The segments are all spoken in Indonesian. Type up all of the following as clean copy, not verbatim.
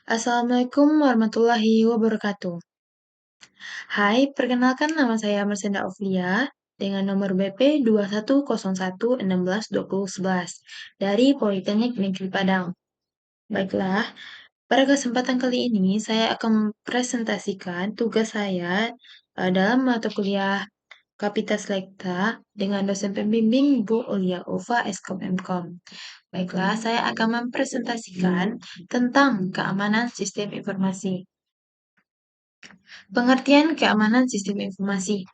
Assalamualaikum warahmatullahi wabarakatuh. Hai, perkenalkan nama saya Mersenda Aulia dengan nomor BP 2101162011 dari Politeknik Negeri Padang. Baiklah, pada kesempatan kali ini saya akan mempresentasikan tugas saya dalam mata kuliah Kapitas Lekta dengan dosen pembimbing Bu Ulia Ufa Eskom Mkom. Baiklah, saya akan mempresentasikan tentang keamanan sistem informasi. Pengertian keamanan sistem informasi.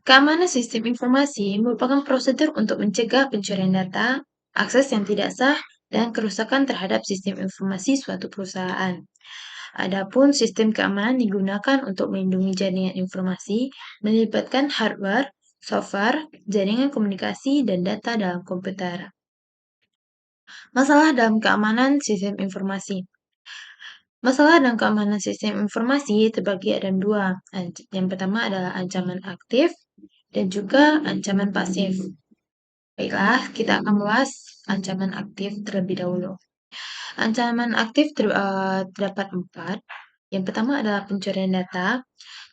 Keamanan sistem informasi merupakan prosedur untuk mencegah pencurian data, akses yang tidak sah, dan kerusakan terhadap sistem informasi suatu perusahaan. Adapun sistem keamanan digunakan untuk melindungi jaringan informasi, melibatkan hardware, software, jaringan komunikasi, dan data dalam komputer. Masalah dalam keamanan sistem informasi. Masalah dan keamanan sistem informasi terbagi dalam dua. Yang pertama adalah ancaman aktif dan juga ancaman pasif. Baiklah, kita akan bahas ancaman aktif terlebih dahulu. Ancaman aktif terdapat 4. Yang pertama adalah pencurian data.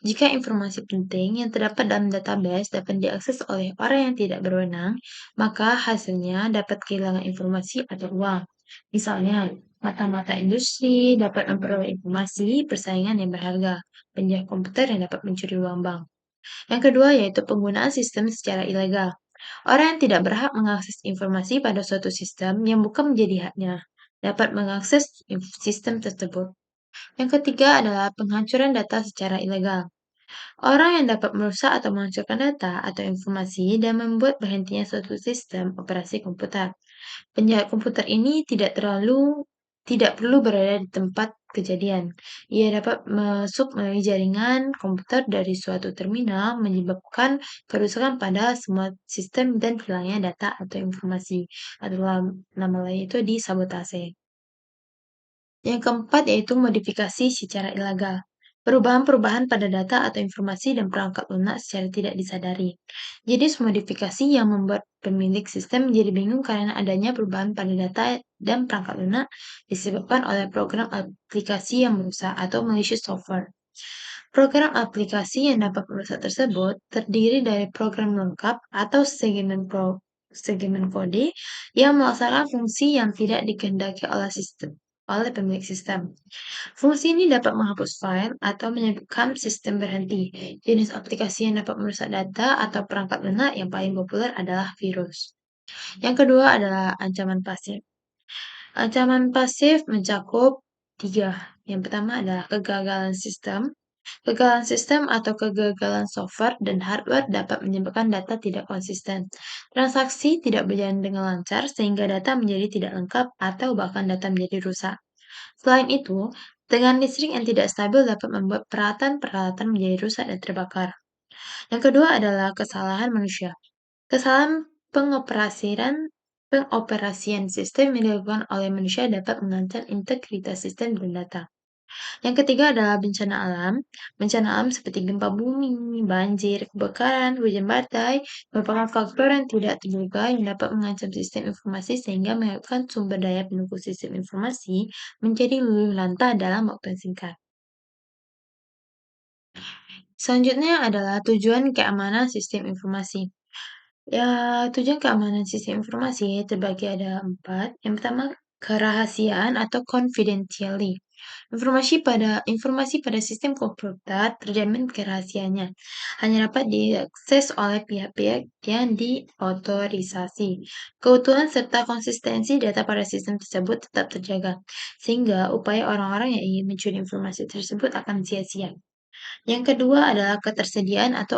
Jika informasi penting yang terdapat dalam database dapat diakses oleh orang yang tidak berwenang, maka hasilnya dapat kehilangan informasi atau uang. Misalnya, mata-mata industri dapat memperoleh informasi persaingan yang berharga, penjahat komputer yang dapat mencuri uang bank. Yang kedua yaitu penggunaan sistem secara ilegal. Orang yang tidak berhak mengakses informasi pada suatu sistem yang bukan menjadi haknya, dapat mengakses sistem tersebut. Yang ketiga adalah penghancuran data secara ilegal. Orang yang dapat merusak atau menghancurkan data atau informasi dan membuat berhentinya suatu sistem operasi komputer. Penjahat komputer ini tidak perlu berada di tempat kejadian. Ia dapat masuk melalui jaringan komputer dari suatu terminal, menyebabkan kerusakan pada semua sistem dan hilangnya data atau informasi. Adalah nama lain itu disabotase. Yang keempat yaitu modifikasi secara ilegal. Perubahan-perubahan pada data atau informasi dan perangkat lunak secara tidak disadari. Jadi modifikasi yang membuat pemilik sistem menjadi bingung karena adanya perubahan pada data dan perangkat lunak disebabkan oleh program aplikasi yang merusak atau malicious software. Program aplikasi yang dapat merusak tersebut terdiri dari program lengkap atau segmen kode yang melaksanakan fungsi yang tidak dikehendaki oleh pemilik sistem. Fungsi ini dapat menghapus file atau menyebabkan sistem berhenti. Jenis aplikasi yang dapat merusak data atau perangkat lunak yang paling populer adalah virus. Yang kedua adalah ancaman pasif. Ancaman pasif mencakup 3. Yang pertama adalah kegagalan sistem. Kegagalan sistem atau kegagalan software dan hardware dapat menyebabkan data tidak konsisten. Transaksi tidak berjalan dengan lancar sehingga data menjadi tidak lengkap atau bahkan data menjadi rusak. Selain itu, tegangan listrik yang tidak stabil dapat membuat peralatan-peralatan menjadi rusak dan terbakar. Yang kedua adalah kesalahan manusia. Kesalahan pengoperasian sistem yang dilakukan oleh manusia dapat mengancam integritas sistem dan data. Yang ketiga adalah bencana alam. Bencana alam seperti gempa bumi, banjir, kebakaran, hujan badai merupakan faktor yang tidak terduga yang dapat mengancam sistem informasi sehingga menyebabkan sumber daya pendukung sistem informasi menjadi luluh lantah dalam waktu yang singkat. Selanjutnya adalah tujuan keamanan sistem informasi. Ya, tujuan keamanan sistem informasi terbagi ada 4. Yang pertama, kerahasiaan atau confidentiality. Informasi pada sistem komputer terjamin kerahasiaannya. Hanya dapat diakses oleh pihak-pihak yang diotorisasi. Keutuhan serta konsistensi data pada sistem tersebut tetap terjaga, sehingga upaya orang-orang yang ingin mencuri informasi tersebut akan sia-sia. Yang kedua adalah ketersediaan atau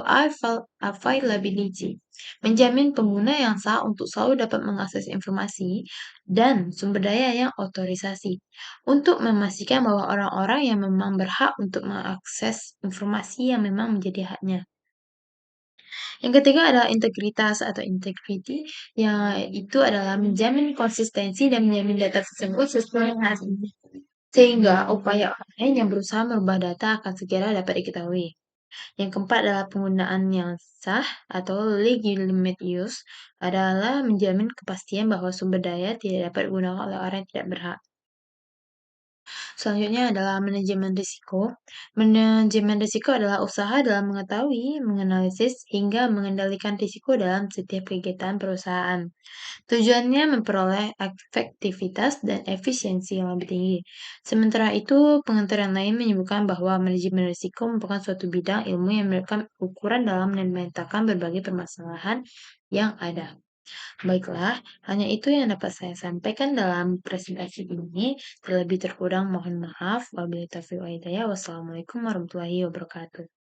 availability. Menjamin pengguna yang sah untuk selalu dapat mengakses informasi dan sumber daya yang otorisasi. Untuk memastikan bahwa orang-orang yang memang berhak untuk mengakses informasi yang memang menjadi haknya. Yang ketiga adalah integritas atau integrity, yang itu adalah menjamin konsistensi dan menjamin data tersebut sesuai dengan aslinya. Sehingga upaya orang lain yang berusaha merubah data akan segera dapat diketahui. Yang keempat adalah penggunaan yang sah atau legitimate use adalah menjamin kepastian bahwa sumber daya tidak dapat digunakan oleh orang yang tidak berhak. Selanjutnya adalah manajemen risiko. Manajemen risiko adalah usaha dalam mengetahui, menganalisis, hingga mengendalikan risiko dalam setiap kegiatan perusahaan. Tujuannya memperoleh efektivitas dan efisiensi yang lebih tinggi. Sementara itu, pengantar yang lain menyebutkan bahwa manajemen risiko merupakan suatu bidang ilmu yang merekam ukuran dalam memetakan berbagai permasalahan yang ada. Baiklah, hanya itu yang dapat saya sampaikan dalam presentasi ini. Terlebih terkurang mohon maaf. Wabillahi taufiq wal hidayah. Wassalamualaikum warahmatullahi wabarakatuh.